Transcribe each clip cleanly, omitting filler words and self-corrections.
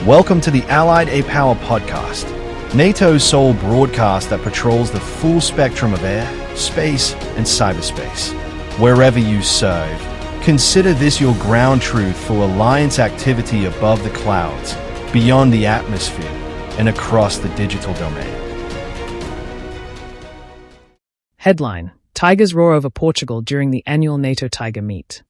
Welcome to the Allied Air Power podcast, NATO's sole broadcast that patrols the full spectrum of air, space, and cyberspace. Wherever you serve, consider this your ground truth for alliance activity above the clouds, beyond the atmosphere, and across the digital domain. Headline: Tigers roar over Portugal during the annual NATO Tiger Meet.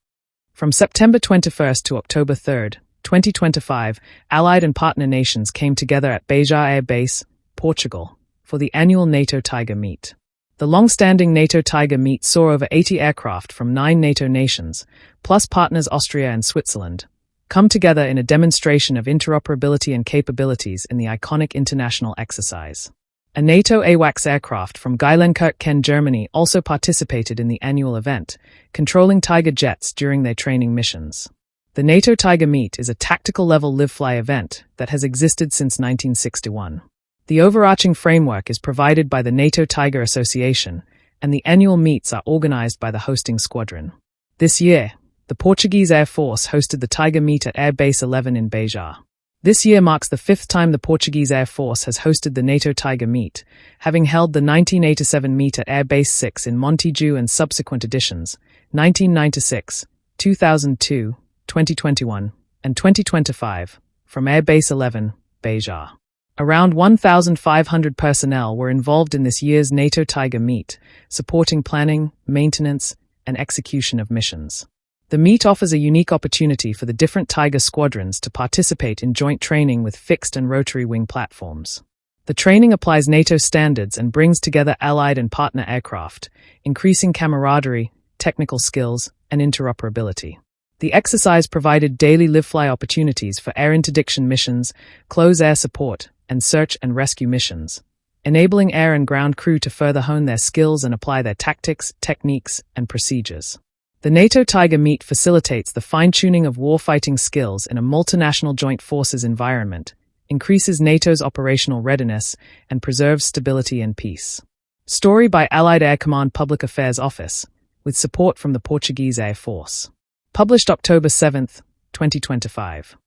From September 21st to October 3rd, 2025, allied and partner nations came together at Beja Air Base, Portugal, for the annual NATO Tiger Meet. The long-standing NATO Tiger Meet saw over 80 aircraft from 9 NATO nations, plus partners Austria and Switzerland, come together in a demonstration of interoperability and capabilities in the iconic international exercise. A NATO AWACS aircraft from Geilenkirchen, Germany also participated in the annual event, controlling Tiger jets during their training missions. The NATO Tiger Meet is a tactical-level live-fly event that has existed since 1961. The overarching framework is provided by the NATO Tiger Association, and the annual meets are organized by the hosting squadron. This year, the Portuguese Air Force hosted the Tiger Meet at Air Base 11 in Beja. This year marks the 5th time the Portuguese Air Force has hosted the NATO Tiger Meet, having held the 1987 meet at Air Base 6 in Montijo and subsequent editions, 1996, 2002, 2021, and 2025, from Air Base 11, Beja. Around 1,500 personnel were involved in this year's NATO Tiger Meet, supporting planning, maintenance, and execution of missions. The meet offers a unique opportunity for the different Tiger squadrons to participate in joint training with fixed and rotary wing platforms. The training applies NATO standards and brings together allied and partner aircraft, increasing camaraderie, technical skills, and interoperability. The exercise provided daily live-fly opportunities for air interdiction missions, close air support, and search and rescue missions, enabling air and ground crew to further hone their skills and apply their tactics, techniques, and procedures. The NATO Tiger Meet facilitates the fine-tuning of warfighting skills in a multinational joint forces environment, increases NATO's operational readiness, and preserves stability and peace. Story by Allied Air Command Public Affairs Office, with support from the Portuguese Air Force. Published October 7, 2025.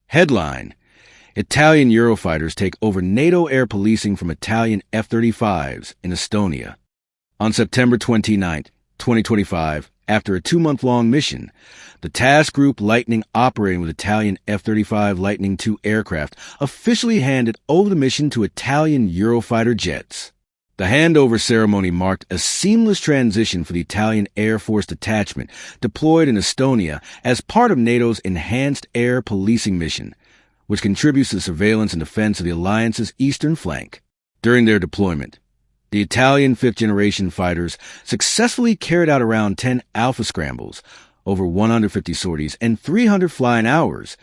Headline: Italian Eurofighters take over NATO air policing from Italian F-35s in Estonia. On September 29, 2025, after a 2-month-long mission, the task group Lightning operating with Italian F-35 Lightning II aircraft officially handed over the mission to Italian Eurofighter jets. The handover ceremony marked a seamless transition for the Italian Air Force detachment deployed in Estonia as part of NATO's Enhanced Air Policing Mission, which contributes to the surveillance and defense of the alliance's eastern flank. During their deployment, the Italian fifth-generation fighters successfully carried out around 10 alpha scrambles, over 150 sorties, and 300 flying hours,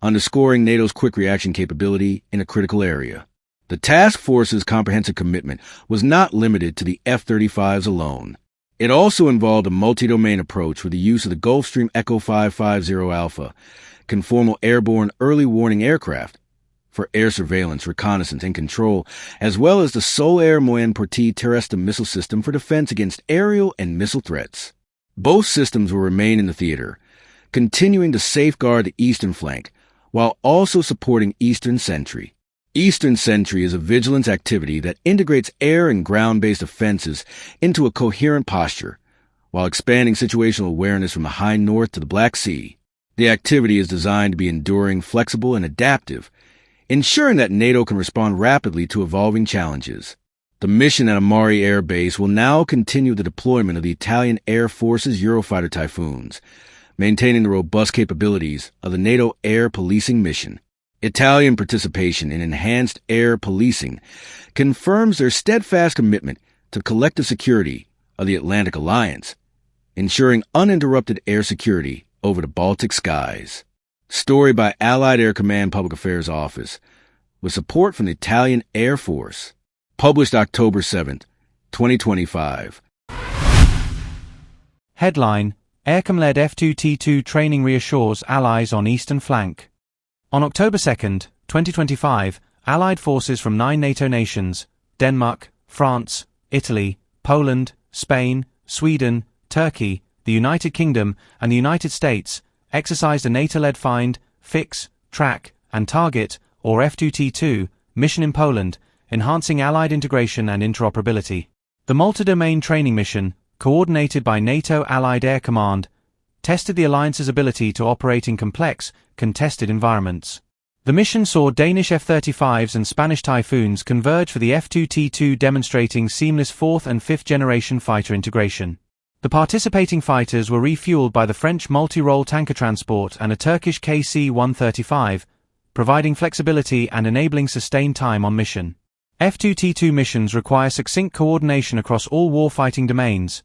underscoring NATO's quick reaction capability in a critical area. The task force's comprehensive commitment was not limited to the F-35s alone. It also involved a multi-domain approach with the use of the Gulfstream Echo 550 Alpha, conformal airborne early warning aircraft, for air surveillance, reconnaissance, and control, as well as the Sol-Air Moyen Porti terrestre missile system for defense against aerial and missile threats. Both systems will remain in the theater, continuing to safeguard the eastern flank, while also supporting Eastern Sentry. Eastern Sentry is a vigilance activity that integrates air and ground-based offenses into a coherent posture, while expanding situational awareness from the high north to the Black Sea. The activity is designed to be enduring, flexible, and adaptive, ensuring that NATO can respond rapidly to evolving challenges. The mission at Amari Air Base will now continue the deployment of the Italian Air Force's Eurofighter Typhoons, maintaining the robust capabilities of the NATO Air Policing Mission. Italian participation in enhanced air policing confirms their steadfast commitment to collective security of the Atlantic Alliance, ensuring uninterrupted air security over the Baltic skies. Story by Allied Air Command Public Affairs Office, with support from the Italian Air Force. Published October 7, 2025. Headline: Aircom-led F-2T2 training reassures allies on eastern flank. On October 2, 2025, Allied forces from 9 NATO nations, Denmark, France, Italy, Poland, Spain, Sweden, Turkey, the United Kingdom, and the United States, exercised a NATO-led find, Fix, Track, and Target, or F2T2, mission in Poland, enhancing Allied integration and interoperability. The multi-domain training mission, coordinated by NATO Allied Air Command, tested the alliance's ability to operate in complex, contested environments. The mission saw Danish F-35s and Spanish Typhoons converge for the F2T2, demonstrating seamless 4th and 5th generation fighter integration. The participating fighters were refueled by the French multi-role tanker transport and a Turkish KC-135, providing flexibility and enabling sustained time on mission. F2T2 missions require succinct coordination across all warfighting domains,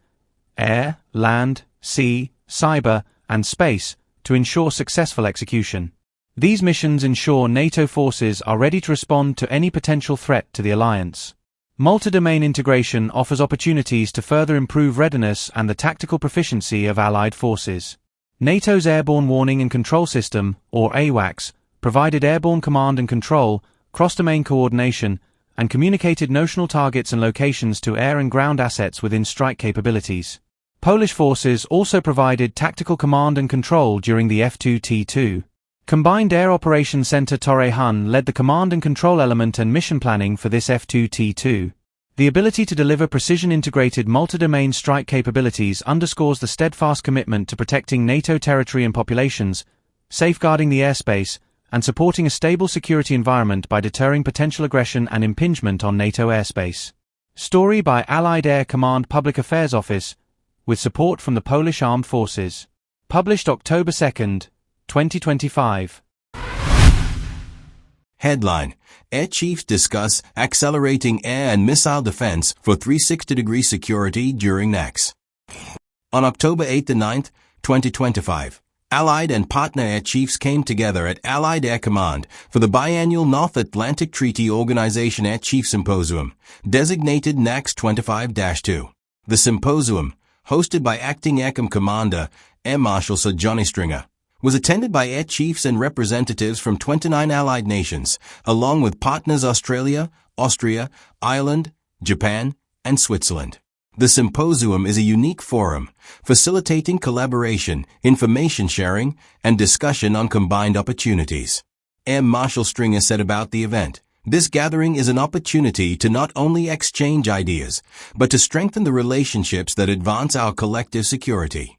air, land, sea, cyber, and space, to ensure successful execution. These missions ensure NATO forces are ready to respond to any potential threat to the alliance. Multi-domain integration offers opportunities to further improve readiness and the tactical proficiency of Allied forces. NATO's Airborne Warning and Control System, or AWACS, provided airborne command and control, cross-domain coordination, and communicated notional targets and locations to air and ground assets within strike capabilities. Polish forces also provided tactical command and control during the F2T2. Combined Air Operations Center Torre Hun led the command and control element and mission planning for this F2T2. The ability to deliver precision-integrated multi-domain strike capabilities underscores the steadfast commitment to protecting NATO territory and populations, safeguarding the airspace, and supporting a stable security environment by deterring potential aggression and impingement on NATO airspace. Story by Allied Air Command Public Affairs Office, with support from the Polish Armed Forces. Published October 2nd, 2025. Headline: Air Chiefs discuss accelerating air and missile defense for 360-degree security during NACS. On October 8 to 9, 2025, Allied and partner air chiefs came together at Allied Air Command for the biannual North Atlantic Treaty Organization Air Chief Symposium, designated NACS 25-2. The symposium, hosted by Acting AirCom Commander Air Marshal Sir Johnny Stringer, was attended by air chiefs and representatives from 29 allied nations, along with partners Australia, Austria, Ireland, Japan, and Switzerland. The symposium is a unique forum, facilitating collaboration, information sharing, and discussion on combined opportunities. Air Marshal Stringer said about the event, "This gathering is an opportunity to not only exchange ideas, but to strengthen the relationships that advance our collective security."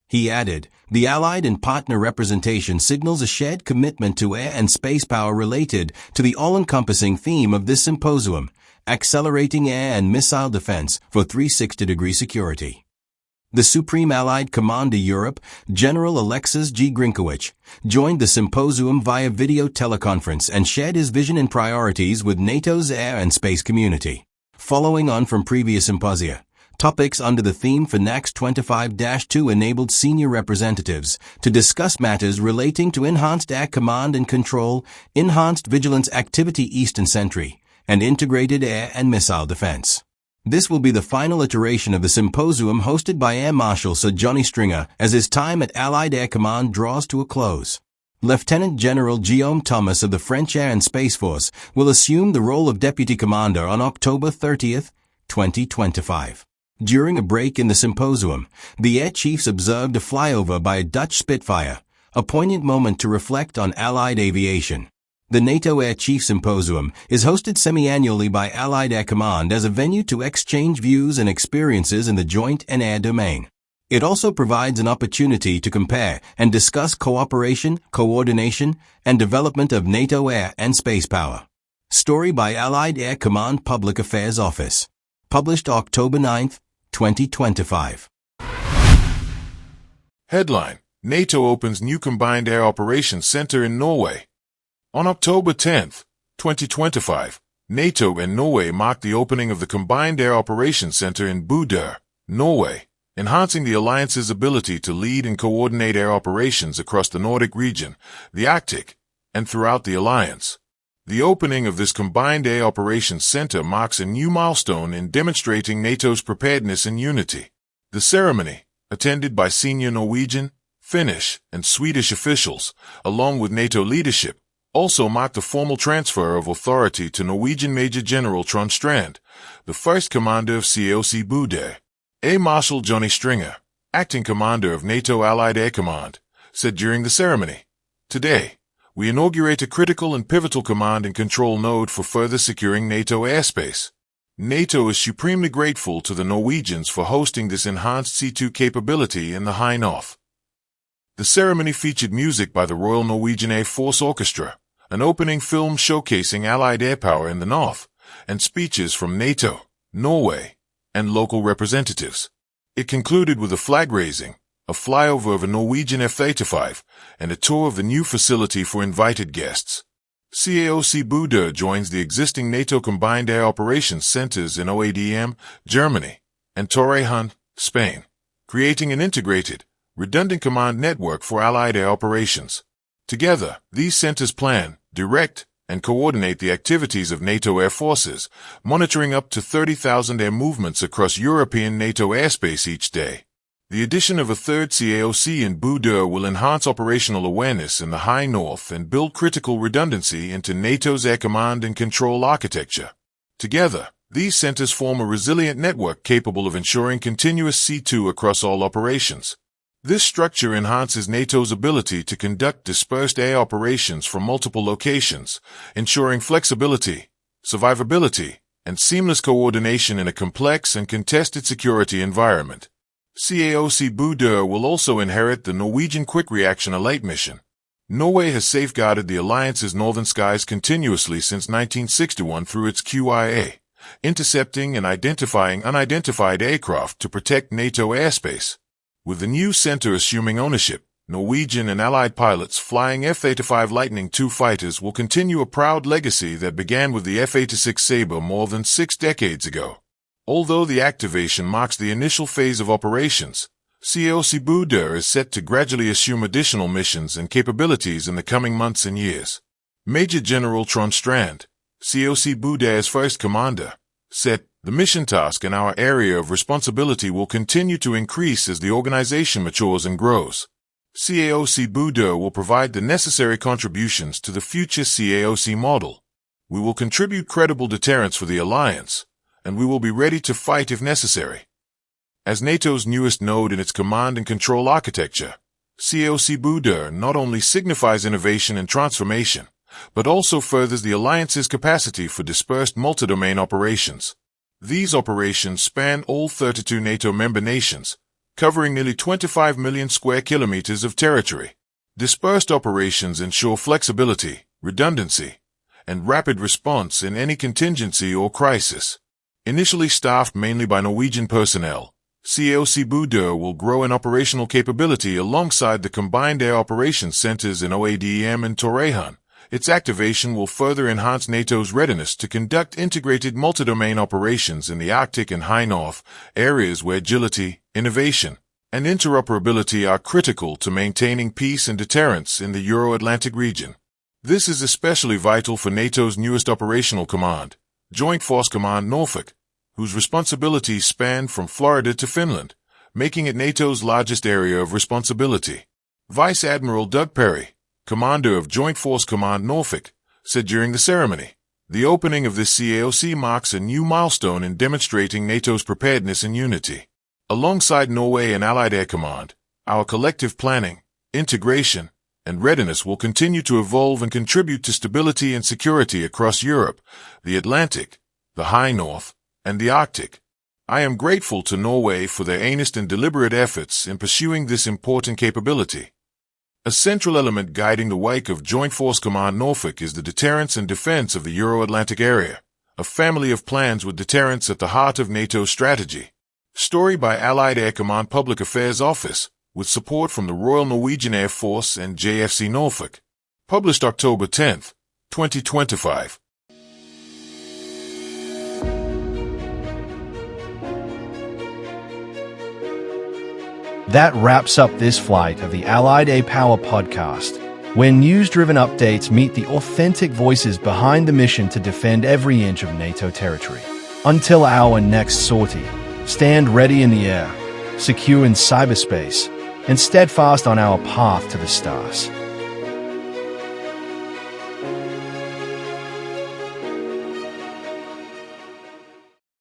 He added, "The allied and partner representation signals a shared commitment to air and space power related to the all-encompassing theme of this symposium, accelerating air and missile defense for 360-degree security." The Supreme Allied Commander Europe, General Alexis G. Grinkowicz, joined the symposium via video teleconference and shared his vision and priorities with NATO's air and space community. Following on from previous symposia, topics under the theme for NACS 25-2 enabled senior representatives to discuss matters relating to enhanced air command and control, enhanced vigilance activity Eastern Sentry, and integrated air and missile defense. This will be the final iteration of the symposium hosted by Air Marshal Sir Johnny Stringer as his time at Allied Air Command draws to a close. Lieutenant General Guillaume Thomas of the French Air and Space Force will assume the role of Deputy Commander on October 30, 2025. During a break in the symposium, the air chiefs observed a flyover by a Dutch Spitfire, a poignant moment to reflect on Allied aviation. The NATO Air Chief Symposium is hosted semi-annually by Allied Air Command as a venue to exchange views and experiences in the joint and air domain. It also provides an opportunity to compare and discuss cooperation, coordination, and development of NATO air and space power. Story by Allied Air Command Public Affairs Office. Published October 9, 2025. Headline: NATO opens new Combined Air Operations Center in Norway. On October 10, 2025, NATO and Norway marked the opening of the Combined Air Operations Center in Bodø, Norway, enhancing the alliance's ability to lead and coordinate air operations across the Nordic region, the Arctic, and throughout the alliance. The opening of this Combined Air Operations Center marks a new milestone in demonstrating NATO's preparedness and unity. The ceremony, attended by senior Norwegian, Finnish, and Swedish officials, along with NATO leadership, also marked the formal transfer of authority to Norwegian Major General Trond Strand, the first commander of COC Bodø. Air Marshal Johnny Stringer, acting commander of NATO Allied Air Command, said during the ceremony, Today, we inaugurate a critical and pivotal command and control node for further securing NATO airspace. NATO is supremely grateful to the Norwegians for hosting this enhanced C2 capability in the High North. The ceremony featured music by the Royal Norwegian Air Force Orchestra, an opening film showcasing Allied air power in the North, and speeches from NATO, Norway, and local representatives. It concluded with a flag raising, a flyover of a Norwegian F-35, and a tour of the new facility for invited guests. CAOC Bodø joins the existing NATO Combined Air Operations Centers in OADM, Germany, and Torrejón, Spain, creating an integrated, redundant command network for Allied air operations. Together, these centers plan, direct, and coordinate the activities of NATO air forces, monitoring up to 30,000 air movements across European NATO airspace each day. The addition of a third CAOC in Bodø will enhance operational awareness in the High North and build critical redundancy into NATO's air command and control architecture. Together, these centers form a resilient network capable of ensuring continuous C2 across all operations. This structure enhances NATO's ability to conduct dispersed air operations from multiple locations, ensuring flexibility, survivability, and seamless coordination in a complex and contested security environment. CAOC Bodø will also inherit the Norwegian Quick Reaction Alert mission. Norway has safeguarded the alliance's northern skies continuously since 1961 through its QIA, intercepting and identifying unidentified aircraft to protect NATO airspace. With the new center assuming ownership, Norwegian and Allied pilots flying F-35 Lightning II fighters will continue a proud legacy that began with the F-86 Sabre more than 6 decades ago. Although the activation marks the initial phase of operations, CAOC Bodø is set to gradually assume additional missions and capabilities in the coming months and years. Major General Trond Strand, CAOC Bodø's first commander, said, "The mission task and our area of responsibility will continue to increase as the organization matures and grows. CAOC Bodø will provide the necessary contributions to the future CAOC model. We will contribute credible deterrence for the alliance, and we will be ready to fight if necessary." As NATO's newest node in its command and control architecture, CAOC Bodø not only signifies innovation and transformation, but also furthers the alliance's capacity for dispersed multi-domain operations. These operations span all 32 NATO member nations, covering nearly 25 million square kilometers of territory. Dispersed operations ensure flexibility, redundancy, and rapid response in any contingency or crisis. Initially staffed mainly by Norwegian personnel, CAOC Bodø will grow in operational capability alongside the Combined Air Operations Centers in OADM and Torrejón. Its activation will further enhance NATO's readiness to conduct integrated multi-domain operations in the Arctic and High North, areas where agility, innovation, and interoperability are critical to maintaining peace and deterrence in the Euro-Atlantic region. This is especially vital for NATO's newest operational command, Joint Force Command Norfolk, whose responsibilities span from Florida to Finland, making it NATO's largest area of responsibility. Vice Admiral Doug Perry, commander of Joint Force Command Norfolk, said during the ceremony, "The opening of this CAOC marks a new milestone in demonstrating NATO's preparedness and unity. Alongside Norway and Allied Air Command, our collective planning, integration, and readiness will continue to evolve and contribute to stability and security across Europe, the Atlantic, the High North, and the Arctic. I am grateful to Norway for their earnest and deliberate efforts in pursuing this important capability." A central element guiding the wake of Joint Force Command Norfolk is the deterrence and defense of the Euro-Atlantic area, a family of plans with deterrence at the heart of NATO's strategy. Story by Allied Air Command Public Affairs Office, with support from the Royal Norwegian Air Force and JFC Norfolk. Published October 10, 2025. That wraps up this flight of the Allied A Power podcast, where news-driven updates meet the authentic voices behind the mission to defend every inch of NATO territory. Until our next sortie, stand ready in the air, secure in cyberspace, and steadfast on our path to the stars.